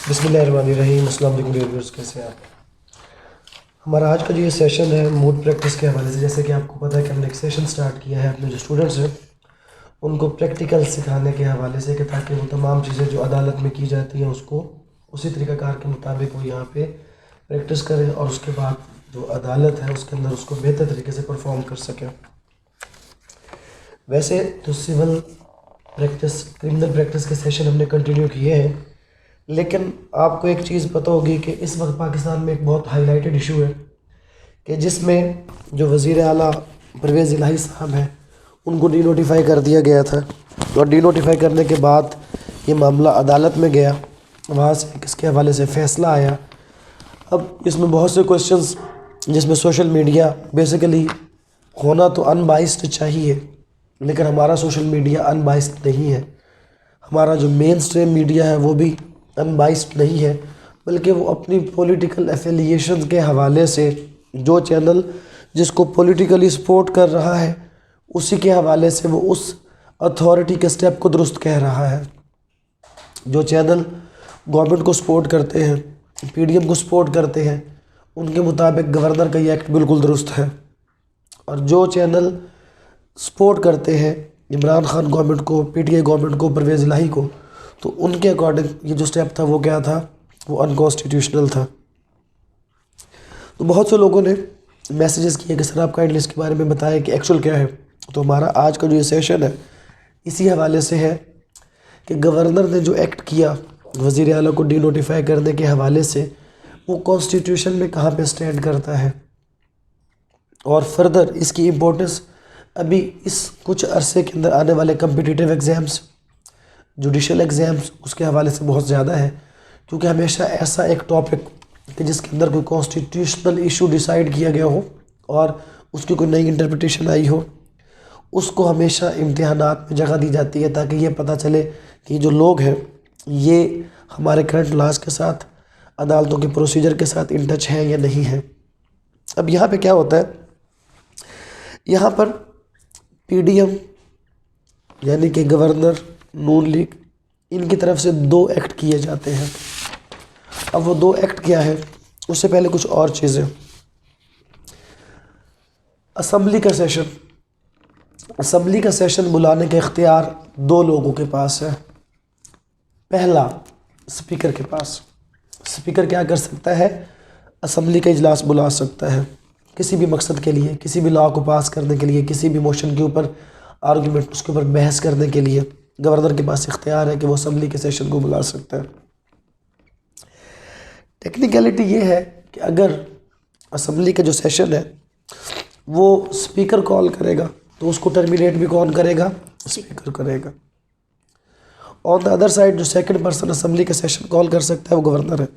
बिस्मिल्लाहिर्रहमानिर्रहीम। अस्सलाम वालेकुम व्यूअर्स, कैसे हैं आप? हमारा आज का जो ये सेशन है मूड प्रैक्टिस के हवाले से, जैसे कि आपको पता है कि हमने एक सेशन स्टार्ट किया है अपने जो स्टूडेंट्स हैं उनको प्रैक्टिकल सिखाने के हवाले से, कि ताकि वो तमाम चीज़ें जो अदालत में की जाती हैं उसको उसी तरीक़ाकार के मुताबिक वो यहाँ पे प्रैक्टिस करें और उसके बाद जो अदालत है उसके अंदर उसको बेहतर तरीके से परफॉर्म कर सकें। वैसे तो सिविल प्रैक्टिस, क्रिमिनल प्रैक्टिस के सेशन हमने कंटिन्यू किए हैं, लेकिन आपको एक चीज़ पता होगी कि इस वक्त पाकिस्तान में एक बहुत हाईलाइटेड इशू है कि जिसमें जो वज़ीर आला परवेज़ इलाही साहब हैं उनको डी नोटिफाई कर दिया गया था, और डी नोटिफाई करने के बाद ये मामला अदालत में गया, वहाँ से किसके हवाले से फ़ैसला आया। अब इसमें बहुत से क्वेश्चंस, जिसमें सोशल मीडिया बेसिकली होना तो अनबाइस्ड चाहिए, लेकिन हमारा सोशल मीडिया अनबाइस्ड नहीं है। हमारा जो मेन स्ट्रीम मीडिया है वो भी अनबाइस्ड नहीं है, बल्कि वो अपनी पॉलिटिकल एफिलिएशन के हवाले से जो चैनल जिसको पॉलिटिकली सपोर्ट कर रहा है उसी के हवाले से वो उस अथॉरिटी के स्टेप को दुरुस्त कह रहा है। जो चैनल गवर्नमेंट को सपोर्ट करते हैं, पीडीएम को सपोर्ट करते हैं, उनके मुताबिक गवर्नर का ये एक्ट बिल्कुल दुरुस्त है, और जो चैनल सपोर्ट करते हैं इमरान खान गवर्नमेंट को, पीटीआई गवर्नमेंट को, परवेज़ इलाही को, तो उनके अकॉर्डिंग ये जो स्टेप था वो क्या था, वो अनकॉन्स्टिट्यूशनल था। तो बहुत से लोगों ने मैसेजेस किए कि सर आप काइंडली इसके बारे में बताएं कि एक्चुअल क्या है। तो हमारा आज का जो ये सेशन है इसी हवाले से है कि गवर्नर ने जो एक्ट किया वज़ीर आला को डी नोटिफाई करने के हवाले से, वो कॉन्स्टिट्यूशन में कहाँ पे स्टैंड करता है, और फर्दर इसकी इम्पोर्टेंस अभी इस कुछ अरसे के अंदर आने वाले कम्पिटिटिव एग्ज़ाम्स, जुडिशल एग्ज़ाम्स, उसके हवाले से बहुत ज़्यादा है। क्योंकि हमेशा ऐसा एक टॉपिक कि जिसके अंदर कोई कॉन्स्टिट्यूशनल इशू डिसाइड किया गया हो और उसकी कोई नई इंटरप्रिटेशन आई हो, उसको हमेशा इम्तिहानात में जगह दी जाती है, ताकि ये पता चले कि जो लोग हैं ये हमारे करंट लॉज के साथ, अदालतों के प्रोसीजर के साथ इन टच है या नहीं है। अब यहाँ पे क्या होता है, यहाँ पर पीडीएम यानी कि गवर्नर, नून लीग, इनकी तरफ से दो एक्ट किए जाते हैं। अब वो दो एक्ट क्या है, उससे पहले कुछ और चीज़ें। असम्बली का सेशन, असम्बली का सेशन बुलाने का इख्तियार दो लोगों के पास है। पहला, स्पीकर के पास। स्पीकर क्या कर सकता है, असम्बली का इजलास बुला सकता है किसी भी मकसद के लिए, किसी भी लॉ को पास करने के लिए, किसी भी मोशन के ऊपर आर्गूमेंट, उसके ऊपर बहस करने के लिए गवर्नर के पास इख्तियार है कि वो असम्बली के सेशन को बुला सकता है। टेक्निकलिटी ये है कि अगर असम्बली का जो सेशन है वो स्पीकर कॉल करेगा तो उसको टर्मिनेट भी कौन करेगा, स्पीकर करेगा। ऑन द अदर साइड जो सेकंड पर्सन असम्बली का सेशन कॉल कर सकता है वो गवर्नर है।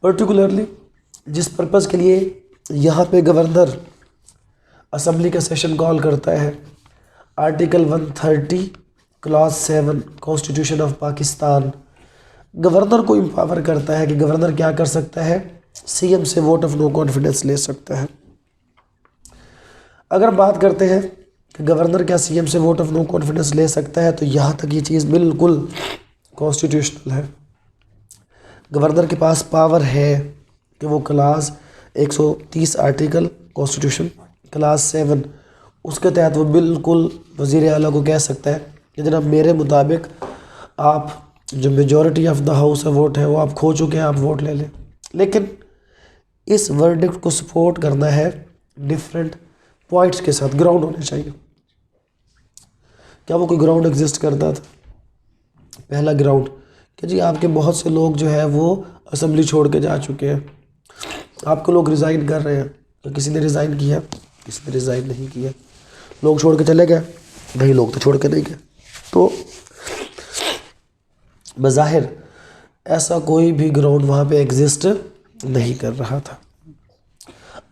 पर्टिकुलरली जिस पर्पज़ के लिए यहाँ पे गवर्नर असम्बली का सेशन कॉल करता है, article 130 clause 7 constitution of Pakistan governor को एम्पावर करता है कि गवर्नर क्या कर सकता है, सीएम से वोट ऑफ नो कॉन्फिडेंस ले सकता है। अगर बात करते हैं कि गवर्नर क्या सीएम से वोट ऑफ नो कॉन्फिडेंस ले सकता है, तो यहाँ तक ये चीज़ बिल्कुल कॉन्स्टिट्यूशनल है। गवर्नर के पास पावर है कि वो क्लास 130 आर्टिकल कॉन्स्टिट्यूशन क्लास 7, उसके तहत वो बिल्कुल वज़ीर आला को कह सकता है कि जनाब मेरे मुताबिक आप जो majority of the house vote है वो आप खो चुके हैं, आप वोट ले लें। लेकिन इस वर्डिक्ट को सपोर्ट करना है डिफरेंट पॉइंट्स के साथ, ग्राउंड होने चाहिए। क्या वो कोई ग्राउंड एग्जिस्ट करता था? पहला ग्राउंड कि जी आपके बहुत से लोग जो है वो असम्बली छोड़ के जा चुके हैं, आपको लोग रिज़ाइन कर रहे हैं, तो किसी ने रिज़ाइन किया, किसी ने रिज़ाइन नहीं किया, लोग छोड़ के चले गए, वही लोग तो छोड़ के नहीं गए। तो बज़ाहिर ऐसा कोई भी ग्राउंड वहाँ पे एग्जिस्ट नहीं कर रहा था।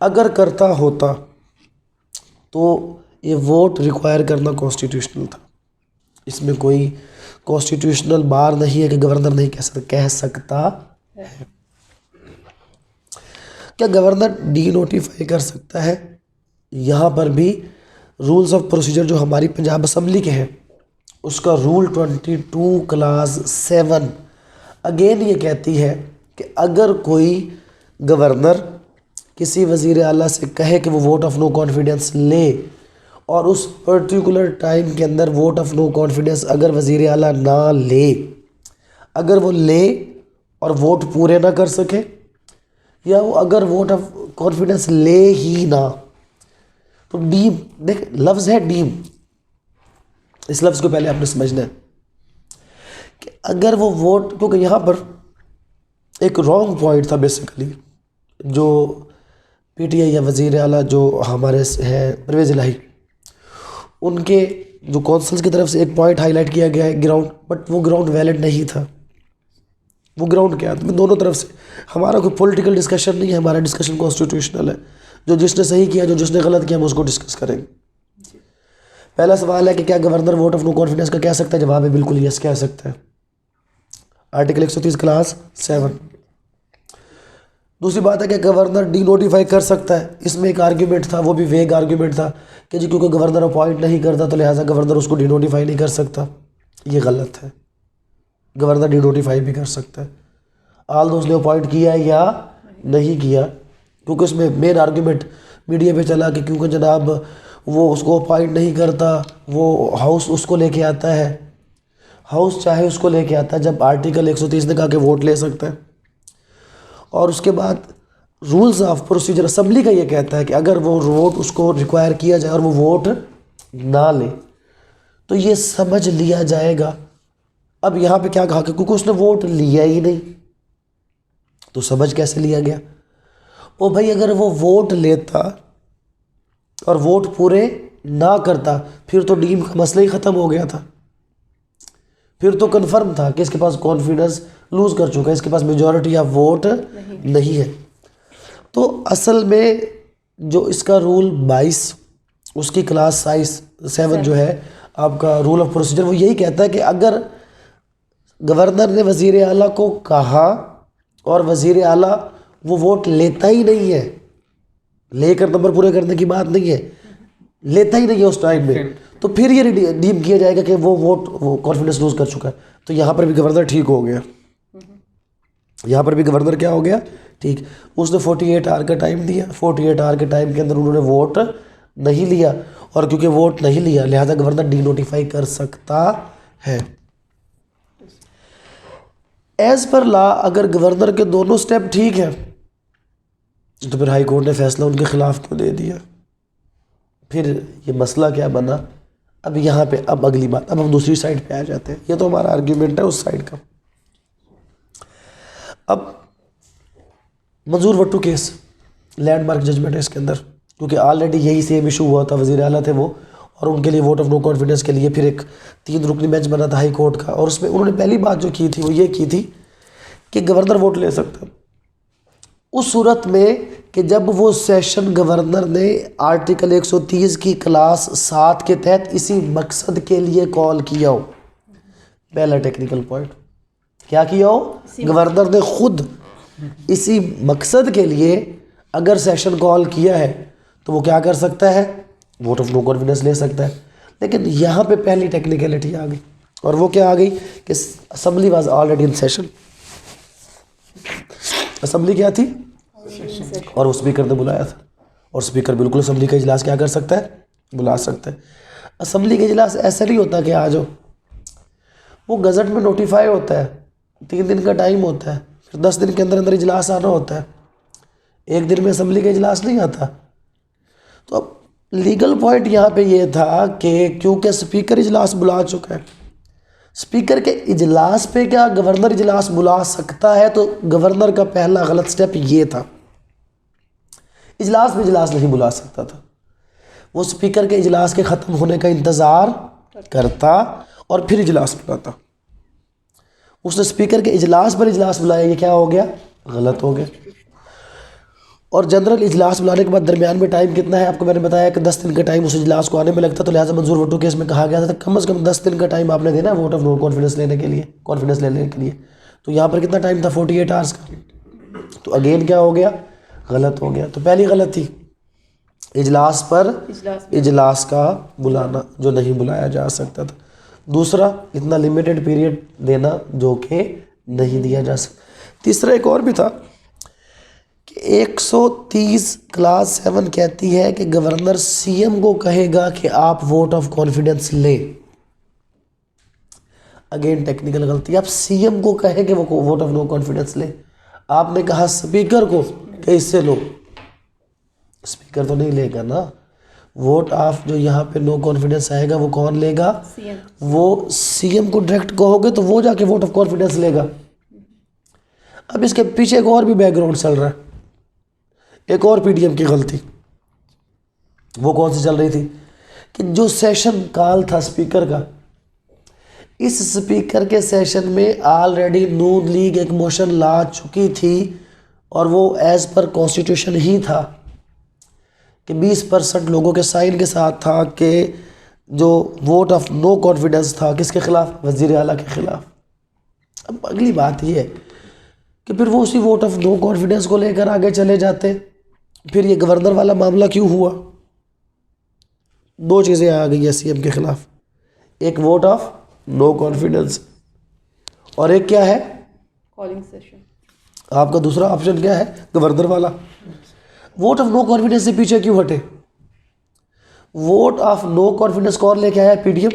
अगर करता होता तो ये वोट रिक्वायर करना कॉन्स्टिट्यूशनल था। इसमें कोई कॉन्स्टिट्यूशनल बार नहीं है कि गवर्नर नहीं कह सकता है। क्या गवर्नर डी नोटिफाई कर सकता है? यहाँ पर भी रूल्स ऑफ प्रोसीजर जो हमारी पंजाब असम्बली के हैं उसका रूल 22 क्लास 7 अगेन ये कहती है कि अगर कोई गवर्नर किसी वज़ीर आला से कहे कि वो वोट ऑफ नो कॉन्फिडेंस ले और उस पर्टिकुलर टाइम के अंदर वोट ऑफ नो कॉन्फिडेंस अगर वज़ीर आला ना ले, अगर वो ले और वोट पूरे ना कर सके, या वो अगर वोट ऑफ कॉन्फिडेंस ले ही ना, तो डीम, देख लफ्ज़ है डीम, इस लफ्ज़ को पहले आपने समझना है कि अगर वो वोट, क्योंकि यहाँ पर एक रॉन्ग पॉइंट था बेसिकली, जो पीटीआई या वज़ीर आला जो हमारे हैं परवेज़ इलाही, उनके जो कौंसल्स की तरफ से एक पॉइंट हाईलाइट किया गया है ग्राउंड, बट वो ग्राउंड वैलिड नहीं था। वो ग्राउंड क्या है, दोनों तरफ से हमारा कोई पॉलिटिकल डिस्कशन नहीं है, हमारा डिस्कशन कॉन्स्टिट्यूशनल है। जो जिसने सही किया, जो जिसने गलत किया, हम उसको डिस्कस करेंगे। पहला सवाल है कि क्या governor vote of no confidence का कह सकता है? जवाब है बिल्कुल यस, कह सकता है, आर्टिकल 130 क्लास 7। दूसरी बात है कि गवर्नर डी नोटिफाई कर सकता है। इसमें एक आर्ग्यूमेंट था, वो भी वेग आर्ग्यूमेंट था कि जी क्योंकि गवर्नर अपॉइंट नहीं करता तो लिहाजा गवर्नर उसको डी नोटिफाई नहीं कर सकता। ये गलत है, गवर्नर डी नोटिफाई भी कर सकता है, आल दो उसने अपॉइंट किया या नहीं किया, क्योंकि उसमें मेन आर्ग्यूमेंट मीडिया पे चला कि क्योंकि जनाब वो उसको अपॉइंट नहीं करता, वो हाउस उसको लेके आता है, हाउस चाहे उसको लेके आता है, जब आर्टिकल 130 ने कहा कि वोट ले सकता है। और उसके बाद रूल्स ऑफ प्रोसीजर असेंबली का ये कहता है कि अगर वो वोट उसको रिक्वायर किया जाए और वो वोट ना ले तो ये समझ लिया जाएगा। अब यहाँ पे क्या कहा कि क्योंकि उसने वोट लिया ही नहीं, तो समझ कैसे लिया गया? ओ भाई, अगर वो वोट लेता और वोट पूरे ना करता फिर तो डीम का मसला ही ख़त्म हो गया था, फिर तो कन्फर्म था कि इसके पास कॉन्फिडेंस लूज़ कर चुका है, इसके पास मेजॉरिटी ऑफ वोट नहीं है। तो असल में जो इसका रूल 22 उसकी क्लास साइज 7 जो है आपका रूल ऑफ प्रोसीजर, वो यही कहता है कि अगर गवर्नर ने वज़ीर आला को कहा और वज़ीर आला वो वोट लेता ही नहीं है, लेकर नंबर पूरे करने की बात नहीं है, लेता ही नहीं है उस टाइम में, तो फिर ये डीम किया जाएगा कि वो वोट वो कॉन्फिडेंस लूज़ कर चुका है। तो यहाँ पर भी गवर्नर ठीक हो गया, यहाँ पर भी गवर्नर क्या हो गया? ठीक। उसने 48 आवर का टाइम दिया, 48 आवर के टाइम के अंदर उन्होंने वोट नहीं लिया, और क्योंकि वोट नहीं लिया लिहाजा गवर्नर डी नोटिफाई कर सकता है। एज पर लॉ अगर गवर्नर के दोनों स्टेप ठीक है तो फिर हाई कोर्ट ने फैसला उनके खिलाफ क्यों दे दिया? फिर ये मसला क्या बना? अब यहाँ पे अब अगली बात, अब हम दूसरी साइड पे आ जाते हैं। ये तो हमारा आर्ग्यूमेंट है उस साइड का। अब मंजूर वट्टू केस लैंडमार्क जजमेंट है इसके अंदर, क्योंकि ऑलरेडी यही सेम इशू हुआ था, वज़ीर आला थे वो, और उनके लिए वोट ऑफ नो कॉन्फिडेंस के लिए फिर एक 3 रुकनी बेंच बना था हाई कोर्ट का, और उसमें उन्होंने पहली बात जो की थी वो ये की थी कि गवर्नर वोट ले सकता उस सूरत में कि जब वो सेशन गवर्नर ने आर्टिकल 130 की क्लास 7 के तहत इसी मकसद के लिए कॉल किया हो। पहला टेक्निकल पॉइंट क्या किया हो? गवर्नर ने खुद इसी मकसद के लिए अगर सेशन कॉल किया है तो वो क्या कर सकता है? वोट ऑफ नो कॉन्फिडेंस ले सकता है। लेकिन यहाँ पे पहली टेक्निकलिटी आ गई, और वो क्या आ गई कि assembly was already in session. Assembly क्या थी? और वो स्पीकर ने बुलाया था, और स्पीकर बिल्कुल असेंबली का इजलास क्या कर सकता है? बुला सकता है। असेंबली का इजलास ऐसा नहीं होता कि आ जाओ, वो गज़ट में नोटिफाई होता है, 3 दिन का टाइम होता है, फिर 10 दिन के अंदर अंदर इजलास आना होता है, एक दिन में असेंबली का इजलास नहीं आता। तो अब लीगल पॉइंट यहाँ पे ये था कि क्योंकि स्पीकर इजलास बुला चुका है, स्पीकर के इजलास पे क्या गवर्नर इजलास बुला सकता है? तो गवर्नर का पहला गलत स्टेप ये था, इजलास में इजलास नहीं बुला सकता था, वो स्पीकर के इजलास के ख़त्म होने का इंतज़ार करता और फिर इजलास बुलाता। उसने स्पीकर के इजलास पर इजलास बुलाया, ये क्या हो गया? गलत हो गया। और जनरल इजलास बुलाने के बाद दरमियान में टाइम कितना है? आपको मैंने बताया कि 10 दिन का टाइम उस इजलास को आने में लगता, तो लिहाजा मंजूर वोटों केस में कहा गया था कम से कम 10 दिन का टाइम आपने देना है वोट ऑफ नो कॉन्फिडेंस लेने के लिए, कॉन्फिडेंस लेने के लिए। तो यहाँ पर कितना टाइम था? 48 आवर्स का। तो अगेन क्या हो गया? गलत हो गया। तो पहली गलत थी इजलास पर इजलास का बुलाना, जो नहीं बुलाया जा सकता था। दूसरा, इतना लिमिटेड पीरियड देना जो कि नहीं दिया जा सकता। तीसरा एक और भी था कि 130 क्लास 7 कहती है कि गवर्नर सीएम को कहेगा कि आप वोट ऑफ कॉन्फिडेंस लें। अगेन टेक्निकल गलती, आप सीएम को कहे कि वो वोट ऑफ नो कॉन्फिडेंस ले, आपने कहा स्पीकर को कि इससे लो। स्पीकर तो नहीं लेगा ना वोट ऑफ, जो यहाँ पे नो कॉन्फिडेंस आएगा वो कौन लेगा? CM। वो सीएम को डायरेक्ट कहोगे तो वो जाके वोट ऑफ कॉन्फिडेंस लेगा। अब इसके पीछे एक और भी बैकग्राउंड चल रहा है, एक और पीडीएम की गलती। वो कौन सी चल रही थी कि जो सेशन काल था स्पीकर का, इस स्पीकर के सेशन में ऑलरेडी नून लीग एक मोशन ला चुकी थी और वो एज पर कॉन्स्टिट्यूशन ही था कि 20% लोगों के साइन के साथ था कि जो वोट ऑफ नो कॉन्फिडेंस था किसके खिलाफ? वज़ीर आला के खिलाफ। अब अगली बात ये है कि फिर वो उसी वोट ऑफ नो कॉन्फिडेंस को लेकर आगे चले जाते, फिर ये गवर्नर वाला मामला क्यों हुआ? दो चीज़ें आ गई है सीएम के खिलाफ, एक वोट ऑफ नो कॉन्फिडेंस और एक क्या है? Calling session. आपका दूसरा ऑप्शन क्या है? गवर्नर वाला। वोट ऑफ नो कॉन्फिडेंस से पीछे क्यों हटे? वोट ऑफ नो कॉन्फिडेंस कौन लेके आया? पीडीएम।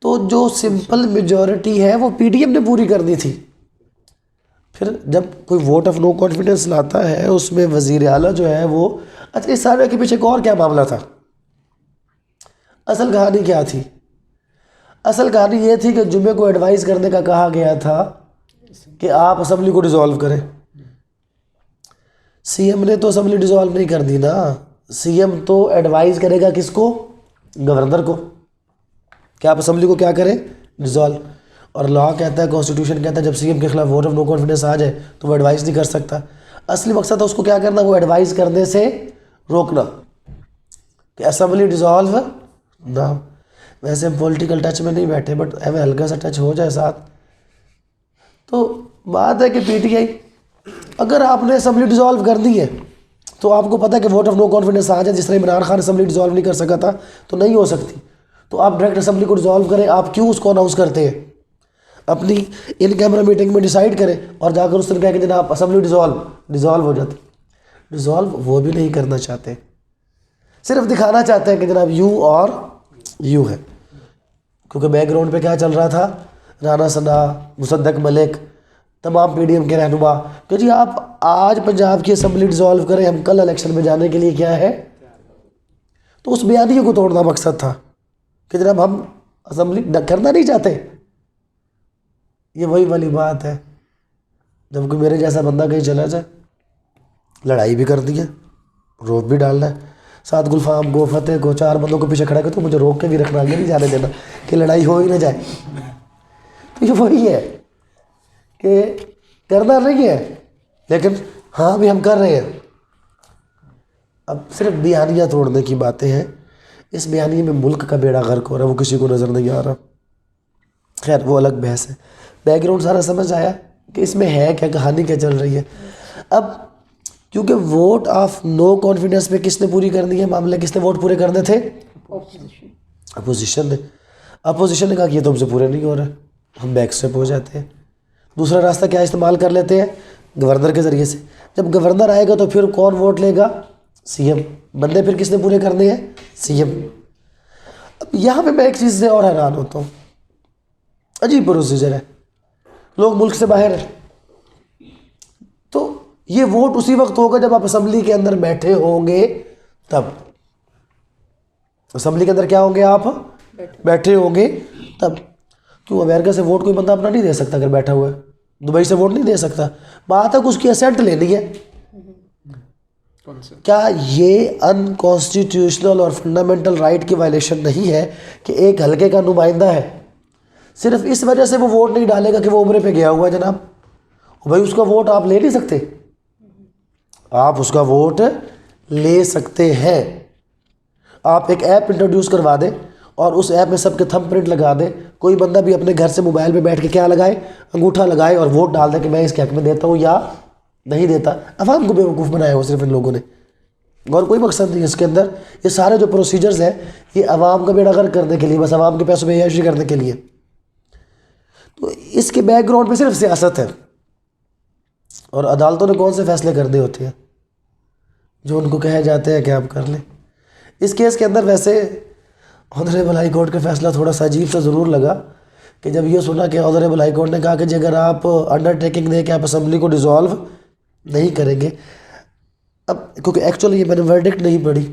तो जो सिंपल मेजॉरिटी है वो पीडीएम ने पूरी करनी थी। फिर जब कोई वोट ऑफ नो कॉन्फिडेंस लाता है उसमें वजीर आला जो है वो, अच्छा इस सारे के पीछे एक और क्या मामला था? असल कहानी क्या थी? असल कहानी ये थी कि जुम्मे को एडवाइस करने का कहा गया था कि आप असेंबली को डिसॉल्व करें। सीएम ने तो असेंबली डिसॉल्व नहीं कर दी ना, सीएम तो एडवाइस करेगा किसको? गवर्नर को, कि आप असेंबली को क्या करें? डिसॉल्व। और लॉ कहता है, कॉन्स्टिट्यूशन कहता है जब सीएम के खिलाफ वोट ऑफ नो कॉन्फिडेंस आ जाए तो वो एडवाइस नहीं कर सकता। असली मकसद है उसको क्या करना? वो एडवाइस करने से रोकना कि असेंबली डिसॉल्व ना। वैसे हम पॉलिटिकल टच में नहीं बैठे बट हमें हल्का सा टच हो जाए साथ। तो बात है कि पीटीआई, अगर आपने असेंबली डिसॉल्व करनी है तो आपको पता है कि वोट ऑफ नो कॉन्फिडेंस आ जाए, जिस तरह इमरान खान असेंबली डिसॉल्व नहीं कर सका था तो नहीं हो सकती, तो आप डायरेक्ट असेंबली को डिसॉल्व करें। आप क्यों उसको अनाउंस करते हैं? अपनी इन कैमरा मीटिंग में डिसाइड करें और जाकर उस दिन कहें कि जनाब असेंबली डिसॉल्व हो जाती। डिसॉल्व वो भी नहीं करना चाहते, सिर्फ दिखाना चाहते हैं कि जनाब यू और यू है। क्योंकि बैकग्राउंड पे क्या चल रहा था? राना सना, मुसद्दक मलिक, तमाम पीडीएम के रहनुमा कि जी आप आज पंजाब की असेंबली डिसॉल्व करें, हम कल इलेक्शन में जाने के लिए क्या है। तो उस बयानिए को तोड़ना मकसद था कि जनाब हम असेंबली करना नहीं चाहते। ये वही वाली बात है, जब कोई मेरे जैसा बंदा कहीं चला जाए, लड़ाई भी कर दी है, रोक भी डालना है, साथ गुलफाम को, फतेह को, 4 बंदों को पीछे खड़ा कर तो मुझे रोक के भी रखना, आगे नहीं जाने देना कि लड़ाई हो ही ना जाए। तो ये वही है कि करना नहीं है, लेकिन हाँ भी हम कर रहे हैं। अब सिर्फ बयानियाँ तोड़ने की बातें हैं, इस बयानिए में मुल्क का बेड़ा गर्क हो रहा है, वो किसी को नज़र नहीं आ रहा। खैर वो अलग बहस है। बैकग्राउंड सारा समझ आया कि इसमें है क्या, कहानी क्या चल रही है। अब क्योंकि वोट ऑफ नो कॉन्फिडेंस में किसने पूरी करनी है? मामले किसने वोट पूरे करने थे? अपोजिशन ने। अपोजिशन ने कहा कि ये तो हमसे पूरे नहीं हो रहे, हम बैक स्टेप हो जाते हैं। दूसरा रास्ता क्या इस्तेमाल कर लेते हैं? गवर्नर के ज़रिए से। जब गवर्नर आएगा तो फिर कौन वोट लेगा? सीएम। बंदे फिर किसने पूरे करने हैं? सीएम। अब यहाँ पे मैं एक चीज़ से और हैरान होता हूँ, अजीब प्रोसीजर है, लोग मुल्क से बाहर हैं तो ये वोट उसी वक्त होगा जब आप असेंबली के अंदर बैठे होंगे, तब असेंबली के अंदर क्या होंगे? आप बैठे होंगे तब। क्यों अमेरिका से वोट कोई बंदा अपना नहीं दे सकता अगर बैठा हुआ है? दुबई से वोट नहीं दे सकता, बात है कि उसकी असेंट लेनी है। क्या ये अनकॉन्स्टिट्यूशनल और फंडामेंटल राइट की वायलेशन नहीं है कि एक हल्के का नुमाइंदा है, सिर्फ इस वजह से वो वोट नहीं डालेगा कि वो उम्रे पे गया हुआ है जनाब? भाई उसका वोट आप ले नहीं सकते, आप उसका वोट ले सकते हैं। आप एक ऐप इंट्रोड्यूस करवा दें और उस ऐप में सबके थंब प्रिंट लगा दें, कोई बंदा भी अपने घर से मोबाइल पे बैठ के क्या लगाए? अंगूठा लगाए और वोट डाल दे कि मैं इसके हक में देता हूँ या नहीं देता। अवाम को बेवकूफ़ बनाया हो सिर्फ इन लोगों ने, और कोई मकसद नहीं है इसके अंदर। ये सारे जो प्रोसीजर्स हैं ये आवाम का बेड़ा गर्क करने के लिए, बस आवाम के पैसों में ऐश करने के लिए। तो इसके बैकग्राउंड में सिर्फ सियासत है। और अदालतों ने कौन से फैसले करने होते हैं जो उनको कहे जाते हैं कि आप कर लें। इस केस के अंदर वैसे ऑनरेबल हाई कोर्ट का फैसला थोड़ा सा अजीब सा ज़रूर लगा कि जब ये सुना कि ऑनरेबल हाई कोर्ट ने कहा कि जी अगर आप अंडरटेकिंग दे कि आप असम्बली को डिज़ोल्व नहीं करेंगे। अब क्योंकि एक्चुअली ये मैंने वर्डिक्ट नहीं पढ़ी,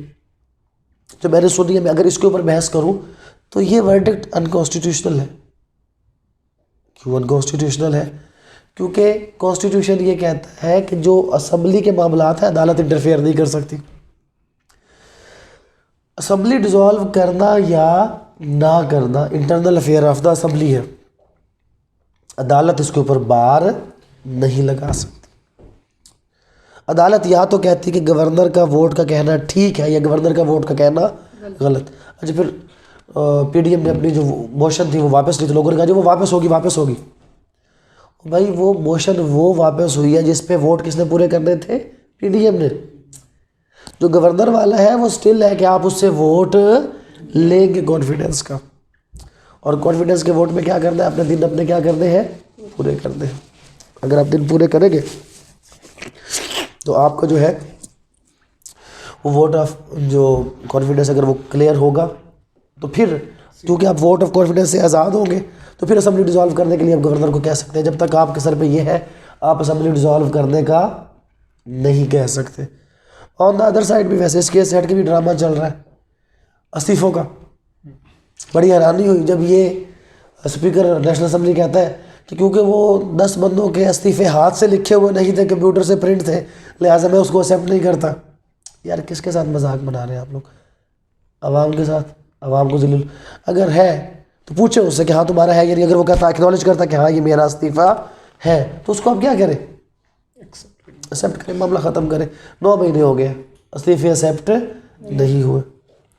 तो मैंने सुनी है, मैं अगर इसके ऊपर बहस करूं तो ये वर्डिक्ट अनकॉन्स्टिट्यूशनल है। क्यों अनकॉन्स्टिट्यूशनल है? क्योंकि कॉन्स्टिट्यूशन ये कहता है कि जो असम्बली के मामलात हैं अदालत इंटरफेयर नहीं कर सकती। असम्बली डिज़ोल्व करना या ना करना internal affair of the assembly है, अदालत इसके ऊपर बार नहीं लगा सकती। अदालत या तो कहती कि गवर्नर का वोट का कहना ठीक है या गवर्नर का वोट का कहना गलत। अच्छा, फिर पीडीएम ने अपनी जो मोशन थी वो वापस ली, तो लोगों ने कहा जी वो वापस होगी। भाई वो मोशन वो वापस हुई है जिस पे वोट किसने पूरे करने थे? पीडीएम ने। जो गवर्नर वाला है वो स्टिल है कि आप उससे वोट लेंगे कॉन्फिडेंस का, और कॉन्फिडेंस के वोट में क्या करना है? अपने दिन अपने क्या करने हैं? पूरे करने हैं। अगर आप दिन पूरे करेंगे तो आपका जो है वो वोट ऑफ जो कॉन्फिडेंस अगर वो क्लियर होगा तो फिर क्योंकि आप वोट ऑफ कॉन्फिडेंस से आज़ाद होंगे तो फिर असम्बली डिज़ोल्व करने के लिए आप गवर्नर को कह सकते हैं। जब तक आपके सर पे ये है आप असम्बली डिज़ोल्व करने का नहीं कह सकते। ऑन द अदर साइड भी वैसे इस केस सेट के भी ड्रामा चल रहा है इस्तीफ़ों का। बड़ी हैरानी हुई जब ये स्पीकर नेशनल असम्बली कहता है कि क्योंकि वो 10 बंदों के इस्तीफ़े हाथ से लिखे हुए नहीं थे, कंप्यूटर से प्रिंट थे, लिहाजा मैं उसको एक्सेप्ट नहीं करता। यार किसके साथ मजाक बना रहे हैं आप लोग? आवाम के साथ, आवाम को जलील। अगर है तो पूछे उससे कि हाँ तुम्हारा है या नहीं। अगर वो कहता एक्नॉलेज करता कि हाँ ये मेरा इस्तीफ़ा है तो उसको आप क्या करें? एक्सेप्ट करें, मामला ख़त्म करें। 9 महीने हो गए इस्तीफ़े एक्सेप्ट नहीं हुए,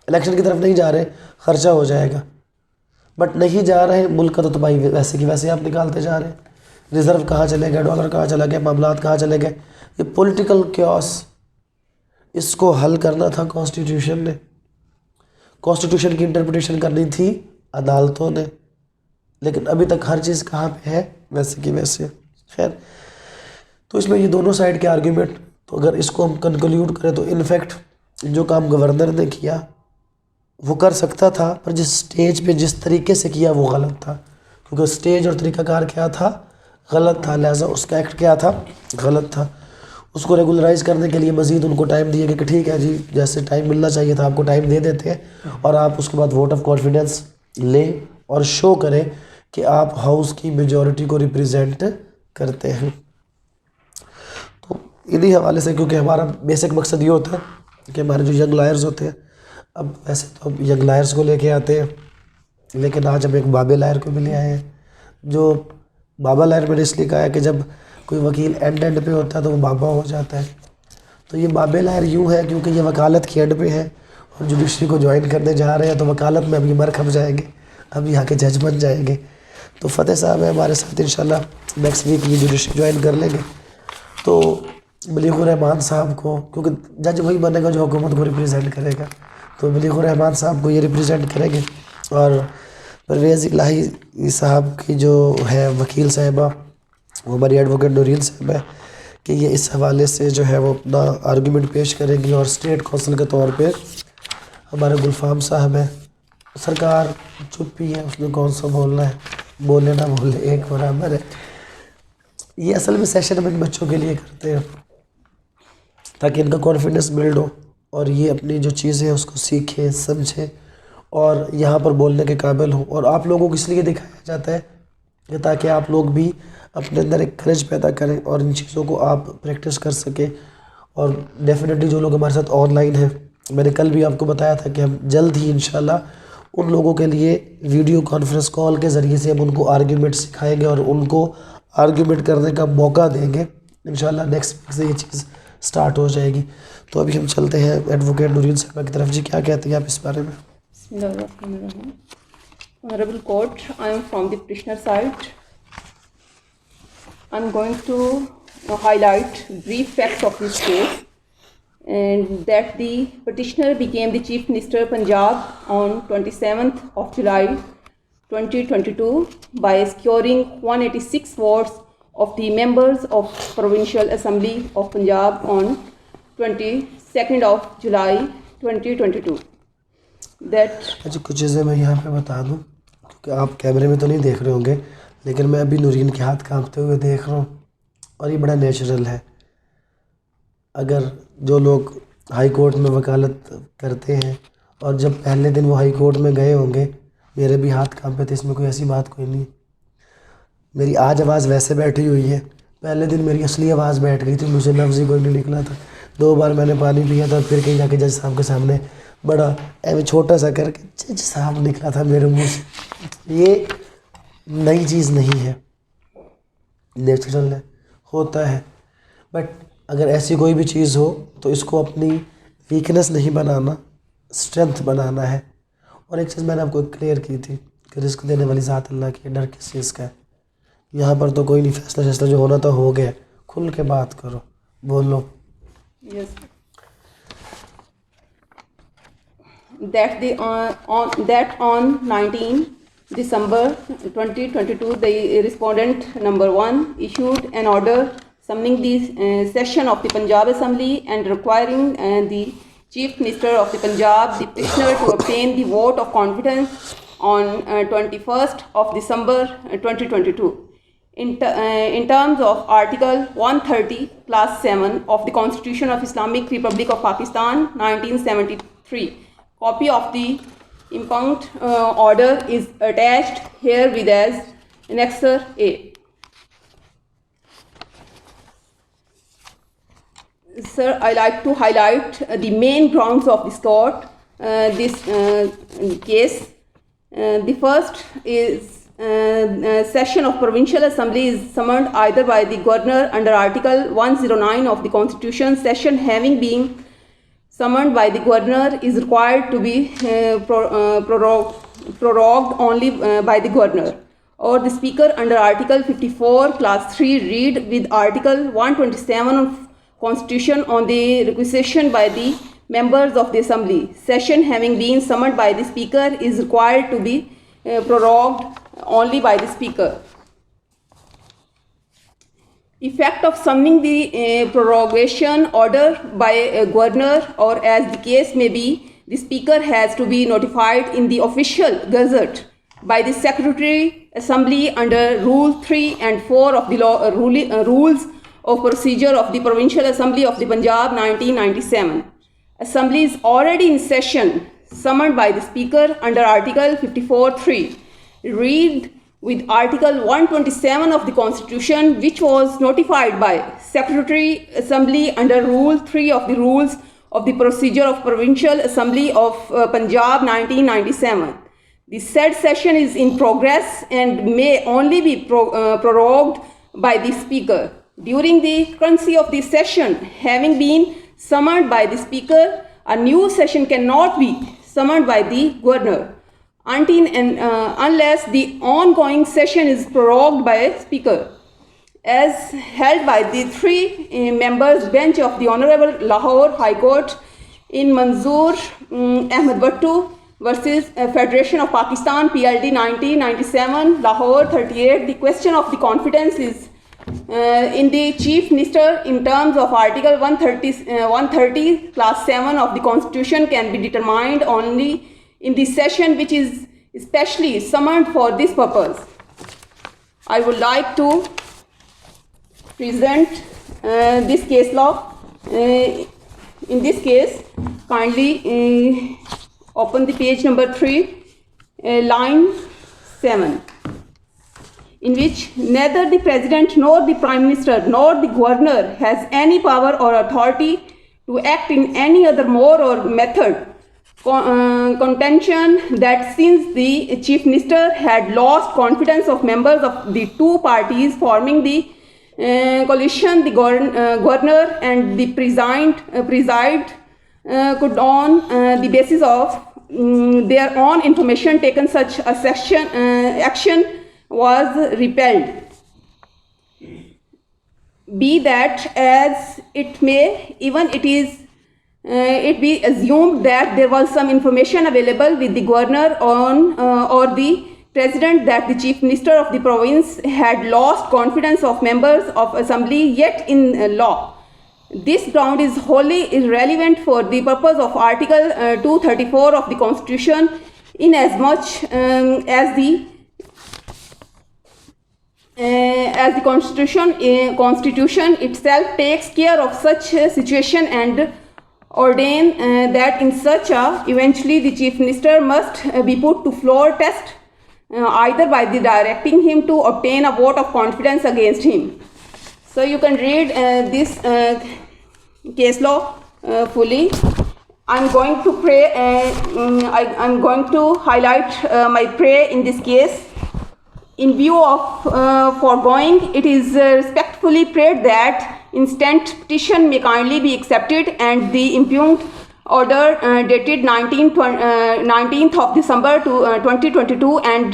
इलेक्शन की तरफ नहीं जा रहे, खर्चा हो जाएगा, बट नहीं जा रहे। मुल्क का तो भाई वैसे की वैसे आप निकालते जा रहे हैं। रिज़र्व कहाँ चले गए, डॉलर कहाँ चला गया, मामलात कहाँ चले गए। ये पॉलिटिकल क्योस, इसको हल करना था कॉन्स्टिट्यूशन ने। कॉन्स्टिट्यूशन की इंटरप्रिटेशन करनी थी अदालतों ने, लेकिन अभी तक हर चीज़ कहाँ पे है? वैसे की वैसे। खैर, तो इसमें ये दोनों साइड के आर्ग्यूमेंट, तो अगर इसको हम कंक्लूड करें तो इनफैक्ट जो काम गवर्नर ने किया वो कर सकता था, पर जिस स्टेज पे जिस तरीके से किया वो गलत था। क्योंकि स्टेज और तरीक़ाकार क्या था? गलत था। लिहाजा उसका एक्ट क्या था? गलत था। उसको रेगुलराइज करने के लिए मज़ीद उनको टाइम दिया कि ठीक है जी, जैसे टाइम मिलना चाहिए था आपको टाइम दे देते हैं, और आप उसके बाद वोट ऑफ कॉन्फिडेंस लें और शो करें कि आप हाउस की मेजॉरिटी को रिप्रेजेंट करते हैं। तो इन्हीं हवाले से, क्योंकि हमारा बेसिक मकसद ये होता है कि हमारे जो यंग लायर्स होते हैं, अब वैसे तो हम यंग लायर्स को लेके आते हैं, लेकिन आज हम एक बाबे लायर को भी ले आए हैं। जो बाबा लायर मैंने इसलिए कहा है कि जब कोई वकील एंड पे होता है तो वो बाबा हो जाता है। तो ये बाबे लायर यूँ है क्योंकि ये वकालत के एंड पे है और जुडिशरी को ज्वाइन करने जा रहे हैं, तो वकालत में अभी मर खप जाएंगे, अभी यहाँ के जज बन जाएंगे। तो फ़तेह साहब है हमारे साथ, इंशाल्लाह नेक्स्ट वीक ये जुडिशरी ज्वाइन कर लेंगे। तो मलीकुर रहमान साहब को, क्योंकि जज वही बनेगा जो हुकूमत को रिप्रेजेंट करेगा, तो मलीकुर रहमान साहब को ये रिप्रेजेंट करेंगे। और परवेज़ इलाही साहब की जो है वकील साहिबा, वो हमारी एडवोकेट नूरीन साहब है, कि ये इस हवाले से जो है वो अपना आर्गूमेंट पेश करेंगी। और स्टेट काउंसिल के तौर पे हमारे गुलफाम साहब हैं। सरकार चुप ही है, उसने कौन सा बोलना है, बोले ना बोले एक बराबर है। ये असल में सेशन हम इन बच्चों के लिए करते हैं ताकि इनका कॉन्फिडेंस बिल्ड हो और ये अपनी जो चीज़ें हैं उसको सीखें, समझें और यहाँ पर बोलने के काबिल हो। और आप लोगों को इसलिए दिखाया जाता है कि ताकि आप लोग भी अपने अंदर एक करेज पैदा करें और इन चीज़ों को आप प्रैक्टिस कर सकें। और डेफिनेटली जो लोग हमारे साथ ऑनलाइन हैं, मैंने कल भी आपको बताया था कि हम जल्द ही इंशाल्लाह उन लोगों के लिए वीडियो कॉन्फ्रेंस कॉल के ज़रिए से हम उनको आर्ग्यूमेंट सिखाएंगे और उनको आर्ग्यूमेंट करने का मौका देंगे। इंशाल्लाह नेक्स्ट वीक से ये चीज़ स्टार्ट हो जाएगी। तो अभी हम चलते हैं एडवोकेट नूरीन साहबा की तरफ। जी क्या कहते हैं आप इस बारे में? Honorable Court, I am from the petitioner side. I am going to highlight brief facts of this case. and that the petitioner became the Chief Minister of Punjab on 27th of July 2022 by securing 186 votes of the members of Provincial Assembly of Punjab on 22nd of July 2022. अच्छा, कुछ चीज़ें मैं यहाँ पे बता दूँ क्योंकि आप कैमरे में तो नहीं देख रहे होंगे, लेकिन मैं अभी नूरीन के हाथ कांपते हुए देख रहा हूँ और ये बड़ा नेचुरल है। अगर जो लोग हाई कोर्ट में वकालत करते हैं और जब पहले दिन वो हाई कोर्ट में गए होंगे, मेरे भी हाथ कांपे थे, इसमें कोई ऐसी बात कोई नहीं। मेरी आज आवाज़ वैसे बैठी हुई है, पहले दिन मेरी असली आवाज़ बैठ गई थी, मुझे लफ्ज़ ही कोई नहीं निकला था। 2 बार मैंने पानी पिया था, फिर कहीं जाके जज साहब के सामने बड़ा ऐसे छोटा सा करके जज साहब निकला था मेरे मुंह से। ये नई चीज़ नहीं है, नेचुरल है, होता है। बट अगर ऐसी कोई भी चीज़ हो तो इसको अपनी वीकनेस नहीं बनाना, स्ट्रेंथ बनाना है। और एक चीज़ मैंने आपको क्लियर की थी कि रिस्क देने वाली ज़ात अल्लाह की, डर किस चीज़ का है। यहाँ पर तो कोई नहीं, फैसला जो होना तो हो गया, खुल के बात करो, बोलो। Yes. That on 19 December 2022, the respondent number 1 issued an order summoning the session of the Punjab Assembly and requiring the Chief Minister of the Punjab, the petitioner, to obtain the vote of confidence on 21st of December 2022. In terms of Article 130 Class 7 of the Constitution of Islamic Republic of Pakistan 1973. Copy of the impugned order is attached herewith as Annexure A. Sir, I like to highlight the main grounds of this court, this case. The first is session of Provincial Assembly is summoned either by the Governor under Article 109 of the Constitution. Session having been summoned by the Governor is required to be prorogued only by the Governor or the Speaker under Article 54 Class 3 read with Article 127 of Constitution on the requisition by the members of the Assembly. Session having been summoned by the Speaker is required to be prorogued only by the Speaker. Effect of summoning the prorogation order by a Governor or as the case may be, the Speaker has to be notified in the official gazette by the Secretary Assembly under Rule 3 and 4 of the Rules of Procedure of the Provincial Assembly of the Punjab 1997. Assembly is already in session, summoned by the Speaker under Article 54(3). Read with Article 127 of the Constitution, which was notified by Secretary Assembly under Rule 3 of the Rules of the Procedure of Provincial Assembly of Punjab 1997. The said session is in progress and may only be prorogued by the Speaker. During the currency of the session having been summoned by the Speaker, a new session cannot be summoned by the Governor until and unless the ongoing session is prorogued by Speaker, as held by the 3 members bench of the Honorable Lahore High Court in Manzoor Ahmed Bhattu versus Federation of Pakistan PLD 1997 Lahore 38. The question of the confidence is in the Chief Minister in terms of Article 130 Class 7 of the Constitution can be determined only in the session which is specially summoned for this purpose. I would like to present this case law. In this case, kindly open the page number 3, line 7, in which neither the President nor the Prime Minister nor the Governor has any power or authority to act in any other mode or method. Contention that since the Chief Minister had lost confidence of members of the 2 parties forming the coalition, the Governor and the preside could on the basis of their own information taken such a action was repelled. Be that as it may, even it is it be assumed that there was some information available with the governor on or the president that the chief minister of the province had lost confidence of members of assembly yet in law. This ground is wholly irrelevant for the purpose of Article 234 of the Constitution, inasmuch as the Constitution itself takes care of such a situation and ordain that in such a eventually the chief minister must be put to floor test either by the directing him to obtain a vote of confidence against him. So you can read this case law fully. I'm going to pray. I'm going to highlight my prayer in this case. In view of foregoing, it is respectfully prayed that instant petition may kindly be accepted and the impugned order dated 19th of December 2022 and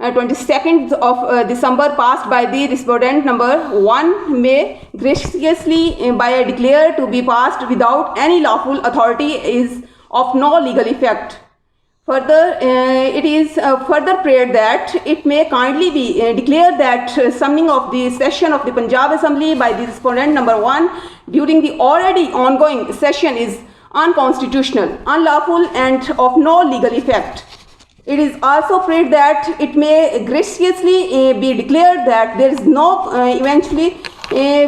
22nd of December passed by the respondent number 1 may graciously by declare to be passed without any lawful authority is of no legal effect. Further, it is further prayed that it may kindly be declared that summoning of the session of the Punjab Assembly by the respondent number 1 during the already ongoing session is unconstitutional, unlawful and of no legal effect. It is also prayed that it may graciously be declared that there is no eventually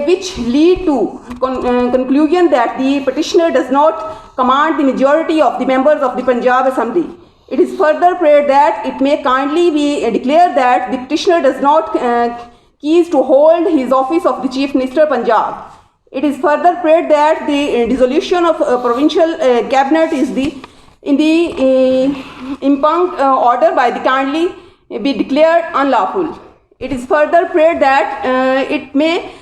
which lead to conclusion that the petitioner does not command the majority of the members of the Punjab Assembly. It is further prayed that it may kindly be declared that the petitioner does not cease to hold his office of the Chief Minister Punjab. It is further prayed that the dissolution of provincial cabinet is in the impugned order by the kindly be declared unlawful. It is further prayed that it may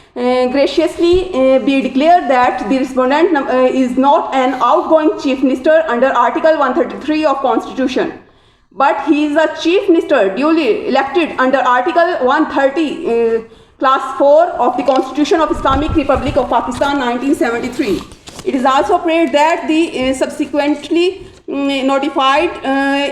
graciously be declared that the respondent is not an outgoing chief minister under Article 133 of Constitution, but he is a chief minister duly elected under Article 130 Class 4 of the Constitution of Islamic Republic of Pakistan 1973. It is also prayed that the subsequently notified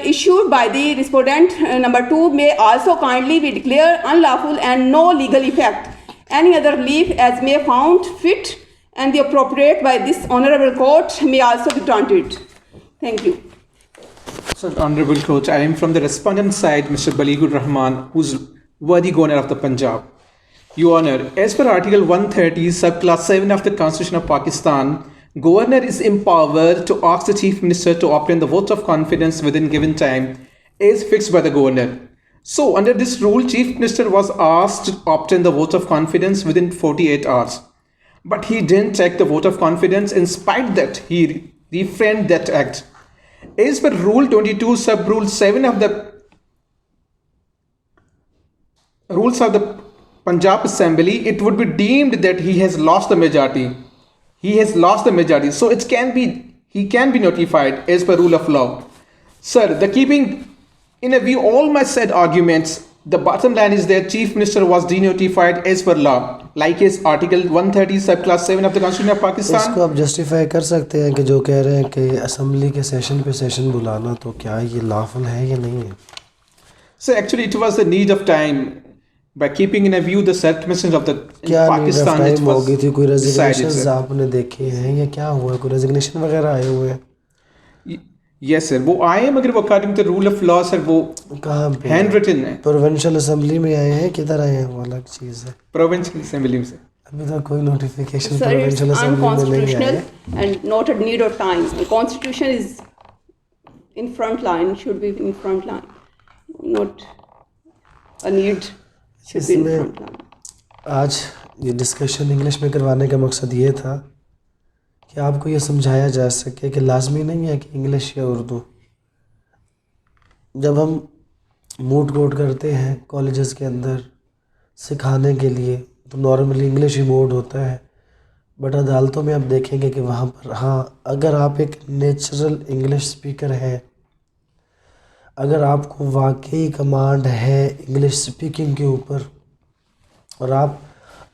issued by the respondent number 2 may also kindly be declared unlawful and no legal effect. Any other relief as may found fit and the appropriate by this honorable court may also be granted. Thank you. So, Honorable Court, I am from the respondent side, Mr. Baligur Rahman, who is worthy governor of the Punjab. Your Honor, as per Article 130, subclass 7 of the Constitution of Pakistan, Governor is empowered to ask the Chief Minister to obtain the vote of confidence within given time as fixed by the Governor. So, under this rule, Chief Minister was asked to obtain the vote of confidence within 48 hours. But he didn't take the vote of confidence. In spite that, he refrained that act. As per Rule 22, Sub-Rule 7 of the rules of the Punjab Assembly, it would be deemed that he has lost the majority. He has lost the majority. So, he can be notified as per rule of law. Sir, the keeping in a view all my said arguments, the bottom line is that Chief Minister was denotified as per law, like his Article 130 subclass 7 of the Constitution of Pakistan. इसको आप justify कर सकते हैं कि जो कह रहे हैं कि असेंबली के सेशन पे सेशन बुलाना तो क्या ये लॉफुल है या नहीं है? So actually it was the need of time by keeping in a view the circumstances of the क्या Pakistan. नीड ऑफ टाइम हो गई थी? कोई decided, रेजिग्नेशंस आपने देखे हैं या क्या हुआ? कोई रेजिग्नेशन वगैरह आए हुए हैं? यस सर, वो आए हैं मगर वो according to rule of law sir वो कहाँ पे हैंड रिटन है? प्रोविंशियल असेंबली में आए हैं, किधर आए हैं? वो अलग चीज़ है। प्रोविंशियल असेंबली से अभी तक कोई notification Sir, it's provincial assembly में नहीं आया unconstitutional है। and not a need of time. The Constitution is in front line, should be in front line, not a need should be in इसमें front line. आज ये discussion English में करवाने का मकसद ये था कि आपको ये समझाया जा सके कि लाजमी नहीं है कि इंग्लिश या उर्दू। जब हम मूड कोड करते हैं कॉलेजेस के अंदर सिखाने के लिए तो नॉर्मली इंग्लिश ही मोड होता है, बट अदालतों में आप देखेंगे कि वहाँ पर हाँ, अगर आप एक नेचुरल इंग्लिश स्पीकर हैं, अगर आपको वाकई कमांड है इंग्लिश स्पीकिंग के ऊपर और आप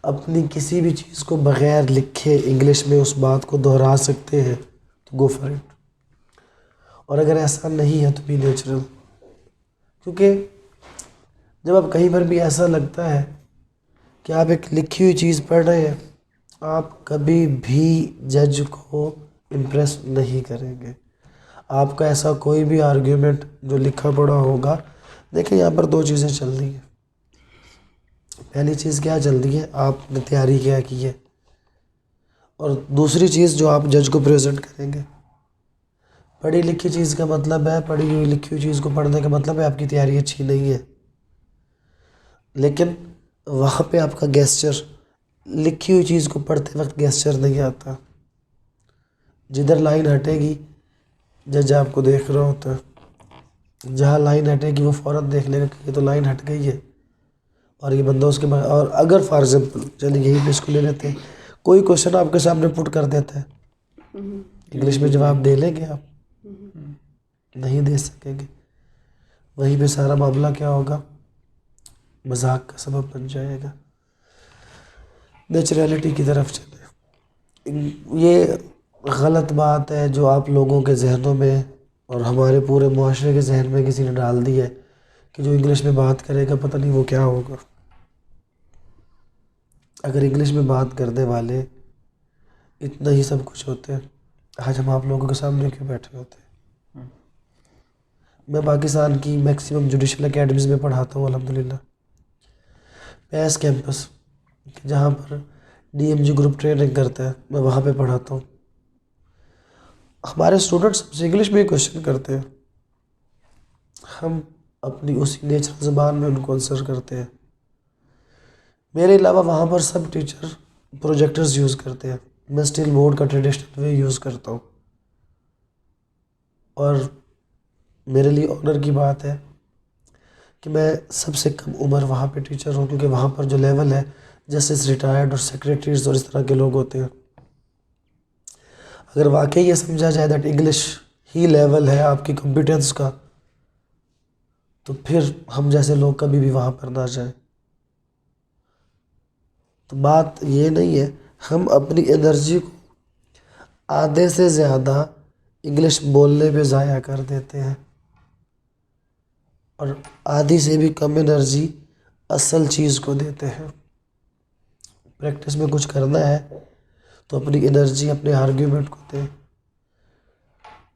अपनी किसी भी चीज़ को बग़ैर लिखे इंग्लिश में उस बात को दोहरा सकते हैं तो गो फॉर इट। और अगर ऐसा नहीं है तो बी नेचुरल, क्योंकि जब आप कहीं पर भी ऐसा लगता है कि आप एक लिखी हुई चीज़ पढ़ रहे हैं, आप कभी भी जज को इम्प्रेस नहीं करेंगे। आपका ऐसा कोई भी आर्ग्यूमेंट जो लिखा पढ़ा होगा, देखिए यहाँ पर दो चीज़ें चल रही हैं। पहली चीज़ क्या चल रही है, आपने तैयारी क्या की है, और दूसरी चीज़ जो आप जज को प्रेजेंट करेंगे। पढ़ी लिखी चीज़ का मतलब है, पढ़ी हुई लिखी हुई चीज़ को पढ़ने का मतलब है आपकी तैयारी अच्छी नहीं है, लेकिन वहाँ पे आपका गेस्चर, लिखी हुई चीज़ को पढ़ते वक्त गेस्चर नहीं आता। जिधर लाइन हटेगी जज आपको देख रहा होता है, जहाँ लाइन हटेगी वो फ़ौरन देख लेगा कि ये तो लाइन हट गई है और ये बंदा उसके बाद। और अगर फॉर एग्जाम्पल चलिए यही पे इसको ले लेते हैं, कोई क्वेश्चन आपके सामने पुट कर देता है, इंग्लिश में जवाब दे लेंगे आप? नहीं दे सकेंगे। वहीं पे सारा मामला क्या होगा, मजाक का सबब बन जाएगा। नेचुरलिटी की तरफ चले। ये गलत बात है जो आप लोगों के जहनों में और हमारे पूरे मुआशरे के जहन में किसी ने डाल दी है कि जो इंग्लिश में बात करेगा पता नहीं वो क्या होगा। अगर इंग्लिश में बात करने वाले इतना ही सब कुछ होते हैं, आज हम आप लोगों के सामने क्यों बैठे होते? मैं पाकिस्तान की मैक्सिमम जुडिशल एकेडमीज़ में पढ़ाता हूँ अल्हम्दुलिल्लाह। पैस कैंपस जहाँ पर डीएमजी ग्रुप ट्रेनिंग करता है, मैं वहाँ पे पढ़ाता हूँ। हमारे स्टूडेंट्स हमसे इंग्लिश में ही क्वेश्चन करते हैं, हम अपनी उसी नेचुरल ज़बान में उनको आंसर करते हैं। मेरे अलावा वहाँ पर सब टीचर प्रोजेक्टर्स यूज़ करते हैं, मैं स्टिल बोर्ड का ट्रेडिशनल वे यूज़ करता हूँ। और मेरे लिए ऑनर की बात है कि मैं सबसे कम उम्र वहाँ पे टीचर हूँ, क्योंकि वहाँ पर जो लेवल है जस्टिस रिटायर्ड और सेक्रेटरीज और इस तरह के लोग होते हैं। अगर वाकई ये समझा जाए दैट इंग्लिश ही लेवल है आपकी कॉम्पिटेंस का, तो फिर हम जैसे लोग कभी भी वहाँ पर ना जाएं। तो बात ये नहीं है, हम अपनी एनर्जी को आधे से ज़्यादा इंग्लिश बोलने पे ज़ाया कर देते हैं और आधी से भी कम एनर्जी असल चीज़ को देते हैं। प्रैक्टिस में कुछ करना है तो अपनी एनर्जी अपने आर्ग्यूमेंट को दें,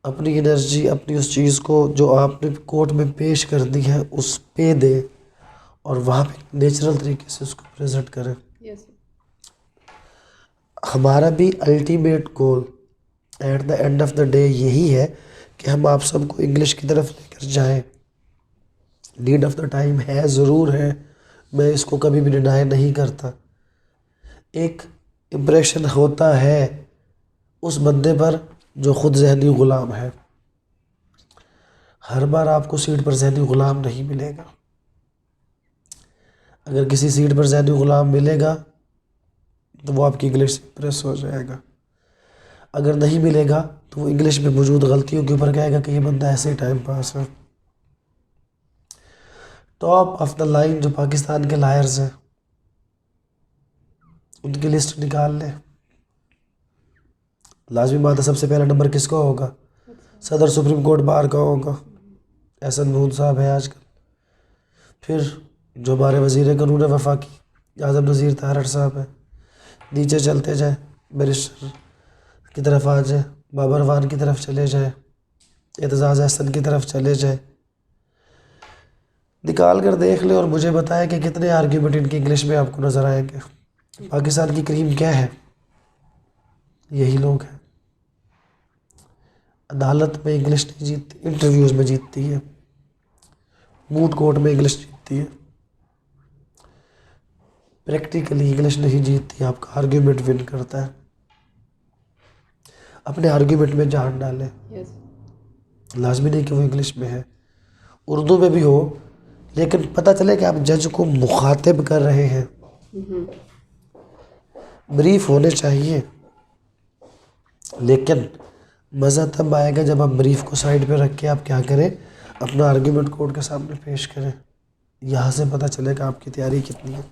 अपनी एनर्जी अपनी उस चीज़ को जो आपने कोर्ट में पेश कर दी है उस पे दे और वहाँ पे नेचुरल तरीके से उसको प्रेजेंट करें। हमारा भी ultimate goal at the end of the day यही है कि हम आप सबको इंग्लिश की तरफ लेकर जाएं। नीड ऑफ द टाइम है, ज़रूर है, मैं इसको कभी भी डिनाई नहीं करता। एक इम्प्रेशन होता है उस बंदे पर जो ख़ुद ज़हनी ग़ुलाम है। हर बार आपको सीट पर ज़हनी ग़ुलाम नहीं मिलेगा। अगर किसी सीट पर ज़हनी ग़ुलाम मिलेगा तो वो आपकी इंग्लिश से इम्प्रेस हो जाएगा। अगर नहीं मिलेगा तो वो इंग्लिश में मौजूद गलतियों के ऊपर कहेगा कि ये बंदा ऐसे ही टाइम पास है। टॉप ऑफ द लाइन जो पाकिस्तान के लायर्स हैं उनकी लिस्ट निकाल लें। लाजमी बात है सबसे पहला नंबर किसका होगा? सदर सुप्रीम कोर्ट बार का होगा, एहसन महमूद साहब है आजकल। फिर जो हमारे वज़ीर कानून वफाकी आज़म नज़ीर तारड़ साहब है। नीचे चलते जाए, बैरिस्टर की तरफ आ जाए, बाबर वान की तरफ चले जाए, एतजाज़ एहसन की तरफ चले जाए। निकाल कर देख ले और मुझे बताएं कि कितने आर्ग्यूमेंट इनकी इंग्लिश में आपको नज़र आएंगे। पाकिस्तान की क्रीम क्या है? यही लोग हैं। अदालत में इंग्लिश नहीं जीतती, इंटरव्यूज़ में जीतती है, मूट कोर्ट में इंग्लिश जीतती है, प्रैक्टिकली इंग्लिश नहीं जीतती। आपका आर्ग्यूमेंट विन करता है। अपने आर्ग्यूमेंट में जान डालें। लाजमी नहीं कि वो इंग्लिश में है, उर्दू में भी हो, लेकिन पता चले कि आप जज को मुखातिब कर रहे हैं। ब्रीफ होने चाहिए, लेकिन मज़ा तब आएगा जब आप ब्रीफ को साइड पे रख के आप क्या करें, अपना आर्ग्यूमेंट कोर्ट के सामने पेश करें। यहाँ से पता चलेगा आपकी तैयारी कितनी है।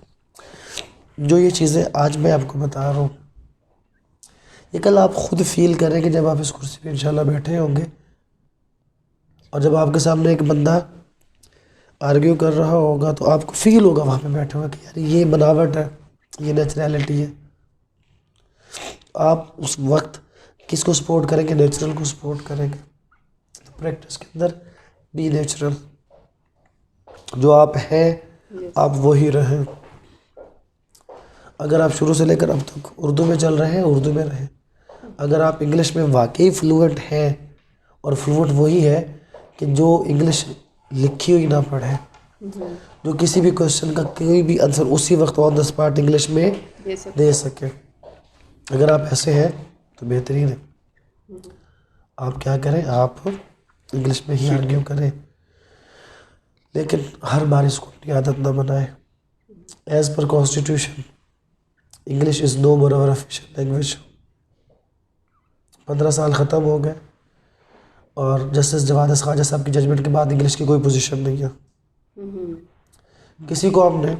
जो ये चीज़ें आज मैं आपको बता रहा हूँ, ये कल आप खुद फील करेंगे जब आप इस कुर्सी पे इंशाल्लाह बैठे होंगे, और जब आपके सामने एक बंदा आर्ग्यू कर रहा होगा तो आपको फील होगा वहाँ पे बैठे हुए कि यार ये बनावट है, ये नेचुरलिटी है। आप उस वक्त किसको सपोर्ट करेंगे? नेचुरल को सपोर्ट करेंगे। तो प्रैक्टिस के अंदर बी नेचुरल, जो आप हैं आप वही रहें। अगर आप शुरू से लेकर अब तक उर्दू में चल रहे हैं, उर्दू में रहें। अगर आप इंग्लिश में वाकई फ्लुएंट हैं, और फ्लुएंट वही है कि जो इंग्लिश लिखी हुई ना पढ़े, जो किसी भी क्वेश्चन का कोई भी आंसर उसी वक्त ऑन द स्पॉट इंग्लिश में दे सके। अगर आप ऐसे हैं तो बेहतरीन है। आप क्या करें, आप इंग्लिश में ही आर्ग्यू करें, लेकिन हर बार इसको अपनी आदत ना बनाएं। As per constitution English is no more our official language. 15 साल ख़त्म हो गए और जस्टिस जवाद ख्वाजा साहब की जजमेंट के बाद इंग्लिश की कोई पोजीशन नहीं है। किसी को हमने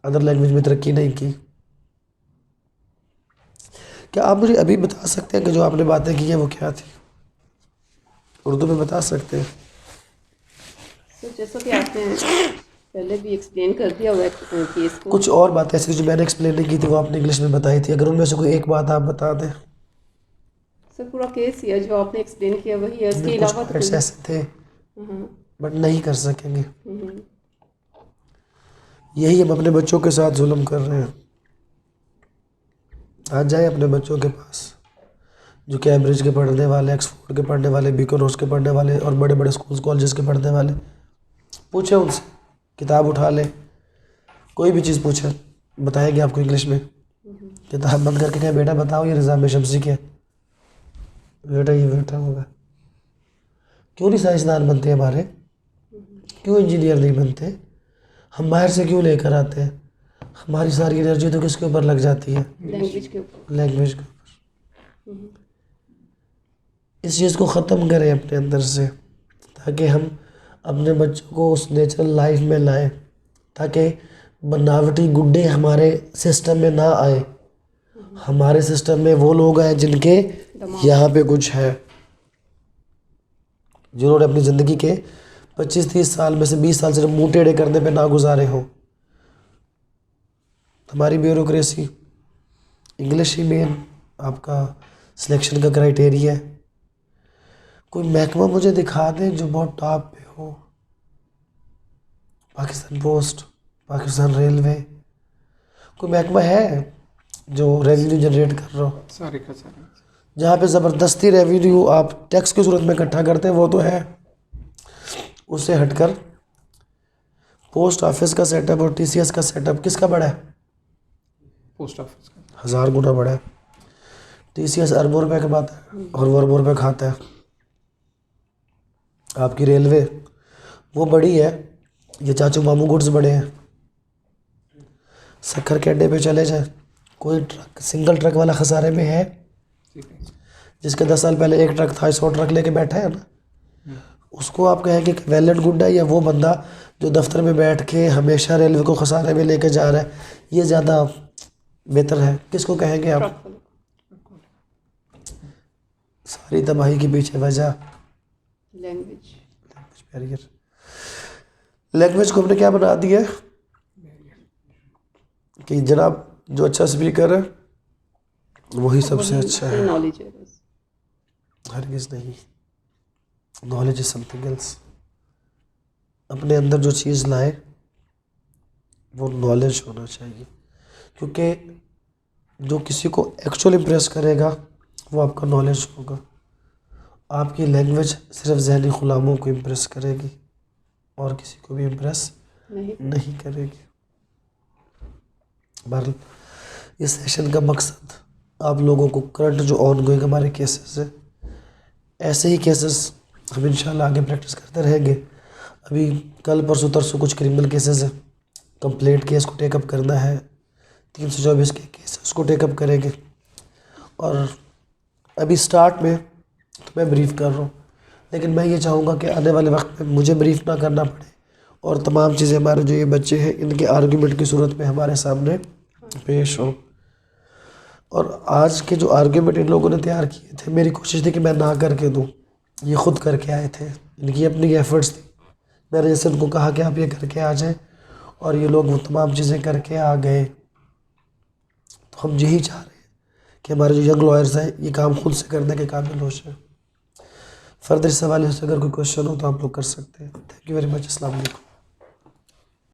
अदर लैंग्वेज में तरक्की नहीं की। क्या आप मुझे अभी बता सकते हैं कि जो आपने बातें की हैं वो क्या थी? उर्दू में बता सकते हैं? तो जैसा कि आपने पहले भी एक्सप्लेन कर दिया हुआ है केस को। कुछ और बातें ऐसी जो मैंने एक्सप्लेन नहीं की थी वो आपने इंग्लिश में बताई थी, अगर उनमें से कोई एक बात आप बता दें। सर पूरा केस ही है जो आपने एक्सप्लेन किया वही है, इसके कुछ अलावा तो पॉइंट्स ऐसे थे बट नहीं कर सकेंगे। यही हम अपने बच्चों के साथ जुल्म कर रहे हैं। आज जाए अपने बच्चों के पास जो कैम्ब्रिज के पढ़ने वाले, ऑक्सफोर्ड के पढ़ने वाले, बीकोनोस के पढ़ने वाले और बड़े बड़े स्कूल्स कॉलेजेस के पढ़ने वाले, पूछे उनसे, किताब उठा ले, कोई भी चीज़ पूछे, बताएंगे आपको इंग्लिश में। किताब बंद करके कहें बेटा बताओ ये निज़ाम शमसी क्या है, बेटा ये बेटा होगा। क्यों नहीं साइंसदान बनते हमारे? क्यों इंजीनियर नहीं बनते? हम बाहर से क्यों लेकर आते हैं? हमारी सारी एनर्जी तो किसके ऊपर लग जाती है? लैंग्वेज के ऊपर। लैंग्वेज के ऊपर। इस चीज़ को ख़त्म करें अपने अंदर से, ताकि हम अपने बच्चों को उस नेचुरल लाइफ में लाएं, ताकि बनावटी गुड्डे हमारे सिस्टम में ना आए। हमारे सिस्टम में वो लोग आए जिनके यहाँ पे कुछ है, जिन्होंने अपनी ज़िंदगी के 25-30 साल में से 20 साल सिर्फ मुँह टेढ़े करने पे ना गुजारे हों। हमारी ब्यूरोक्रेसी, इंग्लिश ही मेन आपका सिलेक्शन का क्राइटेरिया है। कोई महकमा मुझे दिखा दे जो बहुत टॉप पे हो, पाकिस्तान पोस्ट, पाकिस्तान रेलवे, कोई महकमा है जो रेवेन्यू जनरेट कर रहा हो? सारे का सारे जहाँ पे ज़बरदस्ती रेवेन्यू आप टैक्स की सूरत में इकट्ठा करते हैं वो तो है। उससे हटकर पोस्ट ऑफिस का सेटअप और टीसीएस का सेटअप किसका बड़ा है? पोस्ट ऑफिस का 1000 गुना बड़ा है। टीसीएस अरबों रुपए कमाता है और वो अरबों रुपए खाता है। आपकी रेलवे वो बड़ी है, ये चाचू मामू गुड्स बड़े हैं। सक्खर के अड्डे पे चले जाए, कोई ट्रक, सिंगल ट्रक वाला खसारे में है? जिसके 10 साल पहले एक ट्रक था 100 ट्रक लेके बैठा है ना, उसको आप कहेंगे कि वेल एंड गुड है, या वो बंदा जो दफ्तर में बैठ के हमेशा रेलवे को खसारे में लेके जा रहा है, ये ज़्यादा बेहतर है? किसको कहेंगे आप? सारी तबाही के पीछे वजह लैंग्वेज बैरियर। लैंग्वेज को हमने क्या बना दिया कि जनाब जो अच्छा स्पीकर है वही सबसे अच्छा है। नॉलेज है बस, हरगिज़ नहीं। Knowledge is something else. अपने अंदर जो चीज़ लाए वो नॉलेज होना चाहिए, क्योंकि जो किसी को एक्चुअल इम्प्रेस करेगा वो आपका नॉलेज होगा। आपकी लैंग्वेज सिर्फ ज़हनी ग़ुलामों को इम्प्रेस करेगी और किसी को भी इम्प्रेस नहीं करेगी। बहरहाल इस सेशन का मकसद आप लोगों को करंट जो ऑन गोइंग हमारे केसेस है, ऐसे ही केसेस हम इंशाल्लाह आगे प्रैक्टिस करते रहेंगे। अभी कल परसों तरसों कुछ क्रिमिनल केसेस हैं, कंप्लेंट केस को टेकअप करना है, 324 के केस उसको टेकअप करेंगे। और अभी स्टार्ट में तो मैं ब्रीफ कर रहा हूँ, लेकिन मैं ये चाहूँगा कि आने वाले वक्त में मुझे ब्रीफ ना करना पड़े और तमाम चीज़ें हमारे जो ये बच्चे हैं इनके आर्गूमेंट की सूरत में हमारे सामने पेश हो। और आज के जो आर्ग्यूमेंट इन लोगों ने तैयार किए थे, मेरी कोशिश थी कि मैं ना करके दूँ, ये खुद करके आए थे, इनकी अपनी एफर्ट्स थी। मैंने जैसे उनको कहा कि आप ये करके आ जाएं और ये लोग वो तमाम चीज़ें करके आ गए। तो हम यही चाह रहे हैं कि हमारे जो यंग लॉयर्स हैं ये काम खुद से करने के काबिल हो जाए। फर्दर इस हवाले से अगर कोई क्वेश्चन हो तो आप लोग कर सकते हैं। Thank you very much. अस्सलाम वालेकुम।